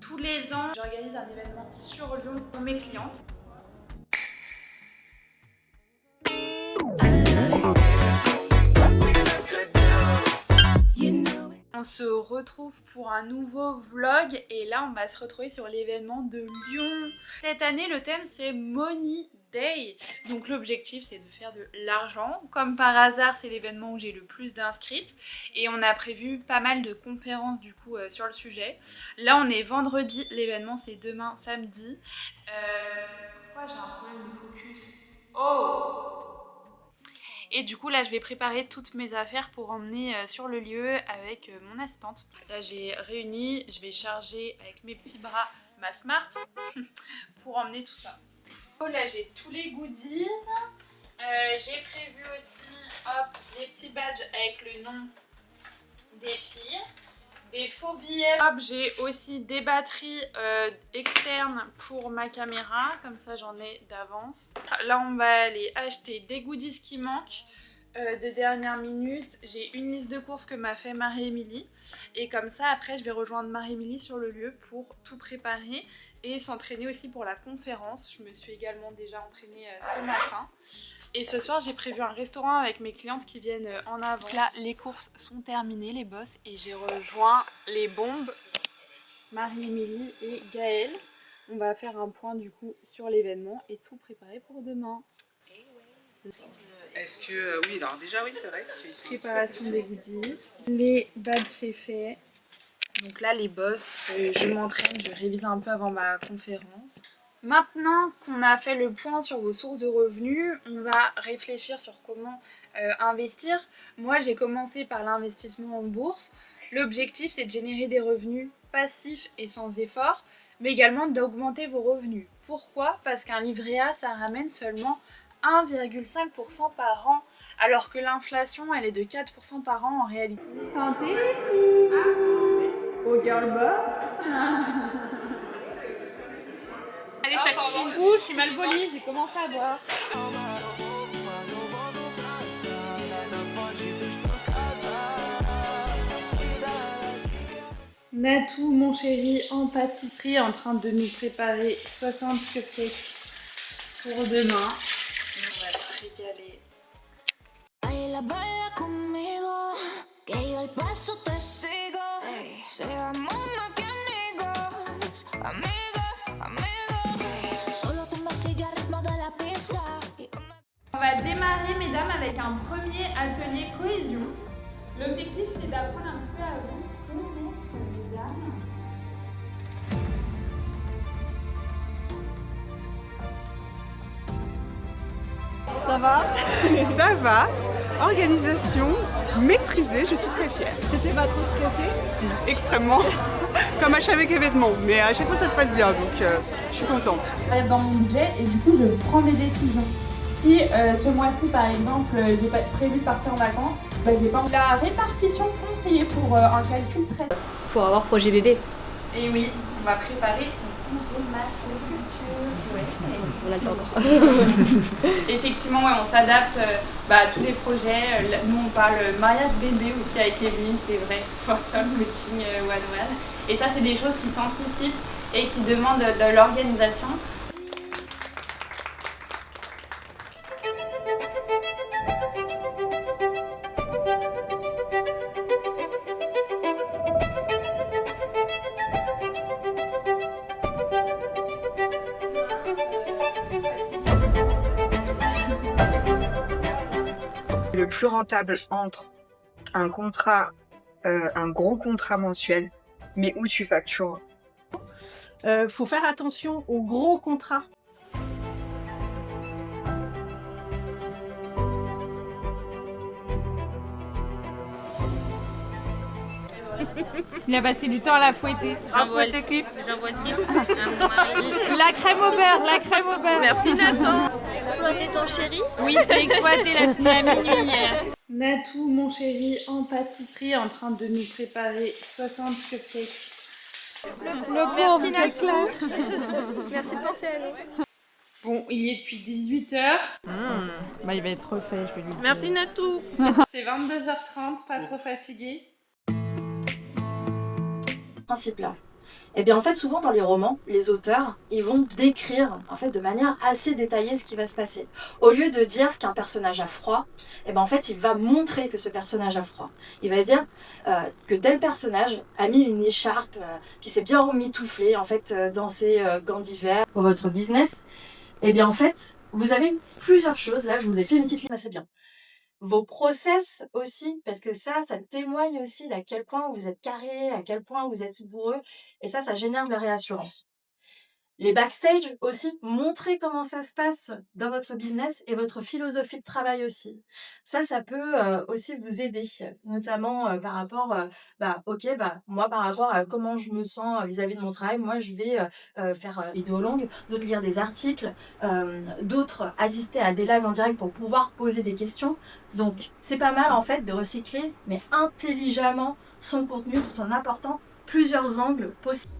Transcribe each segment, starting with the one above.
Tous les ans, j'organise un événement sur Lyon pour mes clientes. On se retrouve pour un nouveau vlog et là on va se retrouver sur l'événement de Lyon. Cette année le thème c'est Money Day, donc l'objectif c'est de faire de l'argent. Comme par hasard c'est l'événement où j'ai le plus d'inscrites et on a prévu pas mal de conférences du coup sur le sujet. Là on est vendredi, l'événement c'est demain samedi. Pourquoi j'ai un problème de focus? Oh! Et du coup là je vais préparer toutes mes affaires pour emmener sur le lieu avec mon assistante. Là j'ai réuni, je vais charger avec mes petits bras ma Smart pour emmener tout ça. Là j'ai tous les goodies. J'ai prévu aussi les petits badges avec le nom des filles. Des faux billets. J'ai aussi des batteries externes pour ma caméra, comme ça j'en ai d'avance. Là on va aller acheter des goodies qui manquent de dernière minute. J'ai une liste de courses que m'a fait Marie-Émilie et comme ça après je vais rejoindre Marie-Émilie sur le lieu pour tout préparer et s'entraîner aussi pour la conférence. Je me suis également déjà entraînée ce matin. Et ce soir, j'ai prévu un restaurant avec mes clientes qui viennent en avance. Là, les courses sont terminées, les boss, et j'ai rejoint les bombes, Marie-Émilie et Gaëlle. On va faire un point du coup sur l'événement et tout préparer pour demain. Est-ce que... oui, alors déjà oui, c'est vrai. Préparation des goodies. Les badges c'est fait. Donc là, les boss, je m'entraîne, je révise un peu avant ma conférence. Maintenant qu'on a fait le point sur vos sources de revenus, on va réfléchir sur comment investir. Moi, j'ai commencé par l'investissement en bourse. L'objectif, c'est de générer des revenus passifs et sans effort, mais également d'augmenter vos revenus. Pourquoi? Parce qu'un livret A, ça ramène seulement 1,5% par an, alors que l'inflation, elle est de 4% par an en réalité. Santé les filles! Au girl boss. Allez, ça chine. Je suis mal polie, j'ai commencé à boire. Natou, mon chéri, en pâtisserie, en train de nous préparer 60 cupcakes pour demain. Et on va se régaler. On va démarrer, mesdames, avec un premier atelier cohésion. L'objectif, c'est d'apprendre un petit peu à vous connaître, mesdames. Ça va? Ça va. Organisation maîtrisée, je suis très fière. C'était pas trop stressé? Si, extrêmement. Comme à chaque événement, mais à chaque fois ça se passe bien, donc je suis contente. J'arrive dans mon budget et du coup, je prends mes décisions. Si ce mois-ci, par exemple, j'ai pas prévu de partir en vacances, bah, j'ai pas la répartition conseillée pour un calcul très... Pour avoir projet bébé. Et oui, on va préparer ton congé futur. Ouais. On a le temps encore. Effectivement, ouais, on s'adapte à tous les projets. Nous, on parle mariage bébé aussi avec Evelyne, c'est vrai, Photon, coaching, one-one. Et ça, c'est des choses qui s'anticipent et qui demandent de l'organisation. Le plus rentable entre un contrat, un gros contrat mensuel, mais où tu factures. Faut faire attention aux gros contrats. Il a passé du temps à la fouetter. J'envoie l'équipe. J'envoie l'équipe à mon mari. La crème au beurre, la crème au beurre. Merci Nathan. Exploiter ton chéri. Oui, j'ai exploité la finale à minuit hier. Natou, mon chéri, en pâtisserie, en train de nous préparer 60 cupcakes. Merci Natou. Merci de penser à nous. Bon, il y est depuis 18h. Bah, il va être refait, je vais lui dire. Merci Natou. C'est 22h30, pas trop fatigué. Principe là. Et bien en fait souvent dans les romans, les auteurs, ils vont décrire en fait de manière assez détaillée ce qui va se passer. Au lieu de dire qu'un personnage a froid, et ben en fait il va montrer que ce personnage a froid. Il va dire que tel personnage a mis une écharpe, qui s'est bien mitouflé en fait dans ses gants d'hiver pour votre business. Et bien en fait, vous avez plusieurs choses, là je vous ai fait une petite liste assez bien. Vos process aussi, parce que ça témoigne aussi d'à quel point vous êtes carré, à quel point vous êtes rigoureux, et ça génère de la réassurance. Les backstage aussi, montrez comment ça se passe dans votre business et votre philosophie de travail aussi. Ça peut aussi vous aider, notamment par rapport, moi par rapport à comment je me sens vis-à-vis de mon travail, moi je vais faire des vidéos longues, d'autres lire des articles, d'autres assister à des lives en direct pour pouvoir poser des questions. Donc c'est pas mal en fait de recycler, mais intelligemment son contenu tout en apportant plusieurs angles possibles.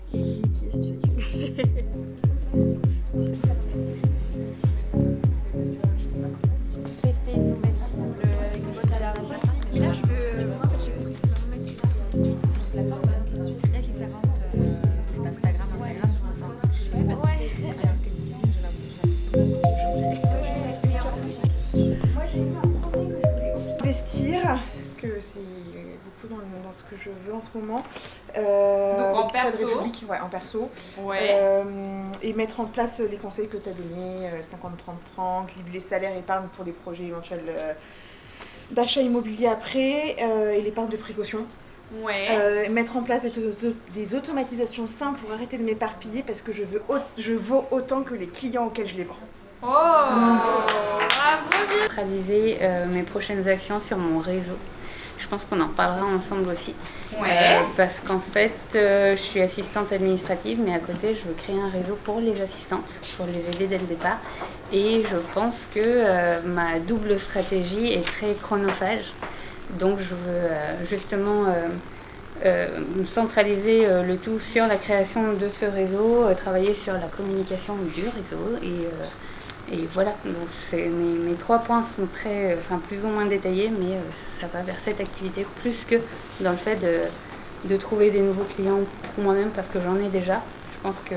Investir, parce que c'est beaucoup dans ce que je veux en ce moment. Donc en perso. Ouais, en perso. Ouais. Et mettre en place les conseils que tu as donnés, 50-30-30, les salaires épargne pour des projets éventuels d'achat immobilier après, et l'épargne de précaution. Ouais. Mettre en place des automatisations simples pour arrêter de m'éparpiller parce que je vaux autant que les clients auxquels je les vends. Oh, bravo. Centraliser mes prochaines actions sur mon réseau. Je pense qu'on en reparlera ensemble aussi. Ouais. Parce qu'en fait, je suis assistante administrative, mais à côté, je veux créer un réseau pour les assistantes, pour les aider dès le départ. Et je pense que ma double stratégie est très chronophage. Donc, je veux justement centraliser le tout sur la création de ce réseau, travailler sur la communication du réseau et voilà. Donc mes 3 points sont plus ou moins détaillés, mais ça va vers cette activité plus que dans le fait de trouver des nouveaux clients pour moi-même parce que j'en ai déjà. Je pense que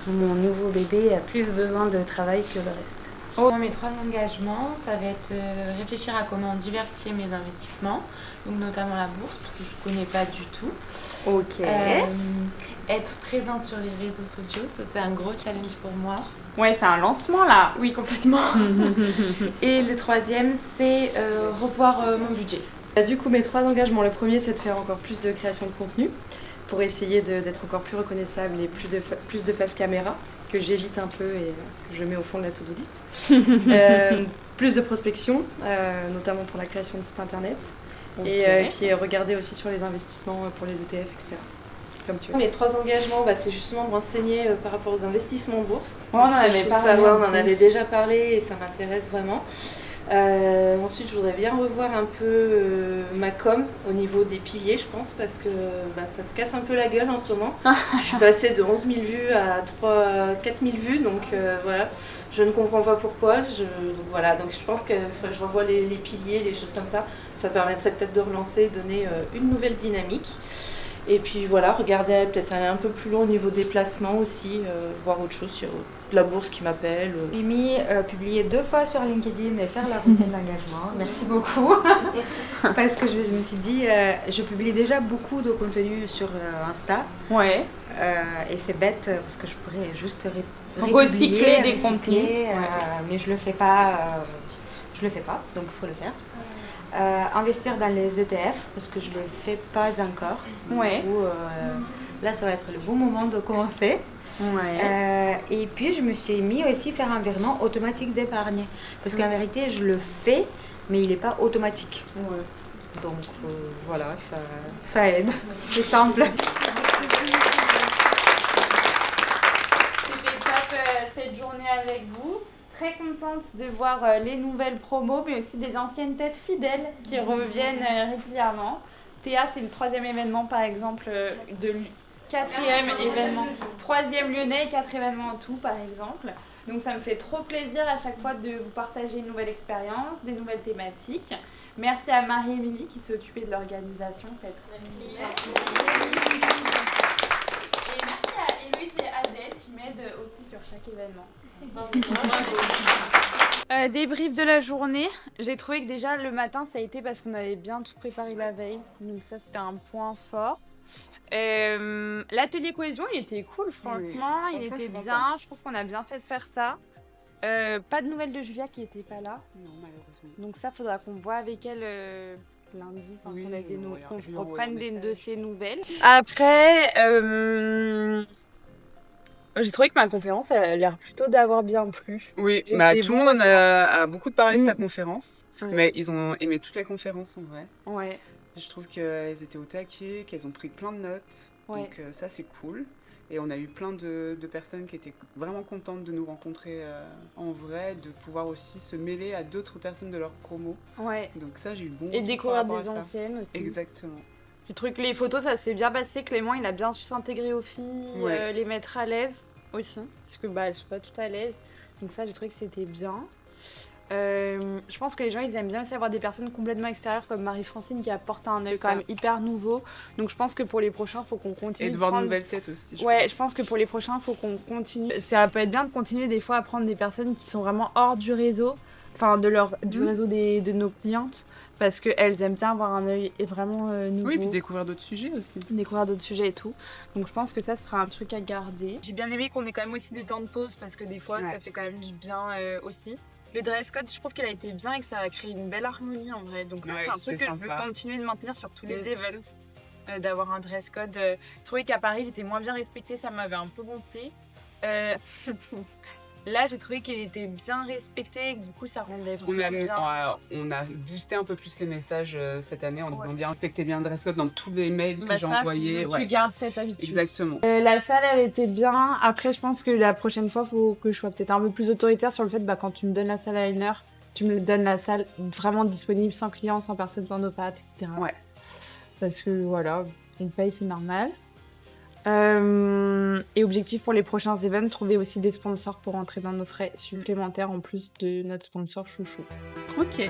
mon nouveau bébé a plus besoin de travail que le reste. Mes 3 engagements, ça va être réfléchir à comment diversifier mes investissements, donc notamment la bourse, parce que je ne connais pas du tout. Ok. Être présente sur les réseaux sociaux, ça c'est un gros challenge pour moi. Ouais, c'est un lancement là. Oui, complètement. Et le 3e, c'est revoir mon budget. Du coup, mes 3 engagements, le premier, c'est de faire encore plus de création de contenu pour essayer d'être encore plus reconnaissable et plus de face caméra, que j'évite un peu et que je mets au fond de la to-do list. Plus de prospection, notamment pour la création de sites internet. Okay. Et puis regarder aussi sur les investissements pour les ETF, etc. Comme tu veux. Mes 3 engagements, c'est justement de renseigner par rapport aux investissements en bourse. On en avait déjà parlé et ça m'intéresse vraiment. Ensuite, je voudrais bien revoir un peu ma com au niveau des piliers, je pense, parce que ça se casse un peu la gueule en ce moment. Je suis passée de 11 000 vues à 4 000 vues, donc voilà, je ne comprends pas pourquoi. Donc je pense que je revois les piliers, les choses comme ça. Ça permettrait peut-être de relancer, donner une nouvelle dynamique. Et puis voilà, regarder, peut-être aller un peu plus loin au niveau des placements aussi, voir autre chose sur la bourse qui m'appelle. J'ai mis publier 2 fois sur LinkedIn et faire la routine d'engagement. Merci beaucoup. Parce que je me suis dit, je publie déjà beaucoup de contenu sur Insta. Ouais. Et c'est bête parce que je pourrais juste recycler des contenus. Mais je le fais pas. Donc il faut le faire. Investir dans les ETF parce que je ne le fais pas encore. Ouais. Du coup, là, ça va être le bon moment de commencer. Ouais. Et puis, je me suis mis aussi faire un virement automatique d'épargne. Parce qu'en vérité, je le fais, mais il n'est pas automatique. Ouais. Donc, voilà, ça aide. C'est simple. C'était top cette journée avec vous. Très contente de voir les nouvelles promos, mais aussi des anciennes têtes fidèles qui reviennent régulièrement. Théa, c'est le 3e événement, par exemple, de 4e événement, 3e lyonnais, 4 événements en tout, par exemple. Donc ça me fait trop plaisir à chaque fois de vous partager une nouvelle expérience, des nouvelles thématiques. Merci à Marie-Émilie qui s'est occupée de l'organisation. Merci. chaque événement. Débrief de la journée. J'ai trouvé que déjà le matin ça a été parce qu'on avait bien tout préparé la veille. Donc ça c'était un point fort. L'atelier cohésion il était cool franchement, il était bien. Je trouve qu'on a bien fait de faire ça. Pas de nouvelles de Julia qui était pas là. Non, malheureusement. Donc ça faudra qu'on voit avec elle lundi, Oui, qu'on reprenne de ses nouvelles. Après, j'ai trouvé que ma conférence, elle a l'air plutôt d'avoir bien plu. Oui, J'ai bah, des tout le bons monde retours. a beaucoup parlé de ta Mm. conférence, Ouais. mais ils ont aimé toutes les conférences en vrai. Ouais. Je trouve qu'elles étaient au taquet, qu'elles ont pris plein de notes, Ouais. donc ça c'est cool. Et on a eu plein de personnes qui étaient vraiment contentes de nous rencontrer en vrai, de pouvoir aussi se mêler à d'autres personnes de leur promo. Ouais. Donc ça j'ai eu bon Et retour découvrir par rapport des à ça. anciennes aussi. Exactement. J'ai trouvé que les photos, ça s'est bien passé. Clément, il a bien su s'intégrer aux filles, Ouais. les mettre à l'aise aussi. Parce que elles sont pas toutes à l'aise. Donc ça, j'ai trouvé que c'était bien. Je pense que les gens, ils aiment bien aussi avoir des personnes complètement extérieures comme Marie-Francine qui apporte un œil C'est quand ça. même hyper nouveau. Donc je pense que pour les prochains, il faut qu'on continue Et de voir de prendre... nouvelles têtes aussi. Je pense que pour les prochains, il faut qu'on continue. Ça peut être bien de continuer des fois à prendre des personnes qui sont vraiment hors du réseau, enfin du réseau de nos clientes, parce qu'elles aiment bien avoir un œil vraiment nouveau. Oui, puis découvrir d'autres sujets aussi. Découvrir d'autres sujets et tout. Donc je pense que ça sera un truc à garder. J'ai bien aimé qu'on ait quand même aussi des temps de pause parce que des fois ça fait quand même du bien aussi. Le dress code, je trouve qu'elle a été bien et que ça a créé une belle harmonie en vrai. Donc ça, Ouais, c'est un truc c'était que je veux sympa. continuer de maintenir sur tous les events. D'avoir un dress code. Je trouvais qu'à Paris, il était moins bien respecté, ça m'avait un peu gonflé. Là, j'ai trouvé qu'il était bien respecté et que du coup, ça rendait vraiment bien. On a boosté un peu plus les messages cette année en disant bien respecter bien le dress code dans tous les mails que j'ai envoyés. Tu gardes cette habitude. Exactement. La salle, elle était bien. Après, je pense que la prochaine fois, il faut que je sois peut-être un peu plus autoritaire sur le fait quand tu me donnes la salle à 1 heure, tu me donnes la salle vraiment disponible, sans clients, sans personne dans nos pattes, etc. Ouais. Parce que voilà, on paye, c'est normal. Et objectif pour les prochains events, trouver aussi des sponsors pour entrer dans nos frais supplémentaires en plus de notre sponsor chouchou. Ok.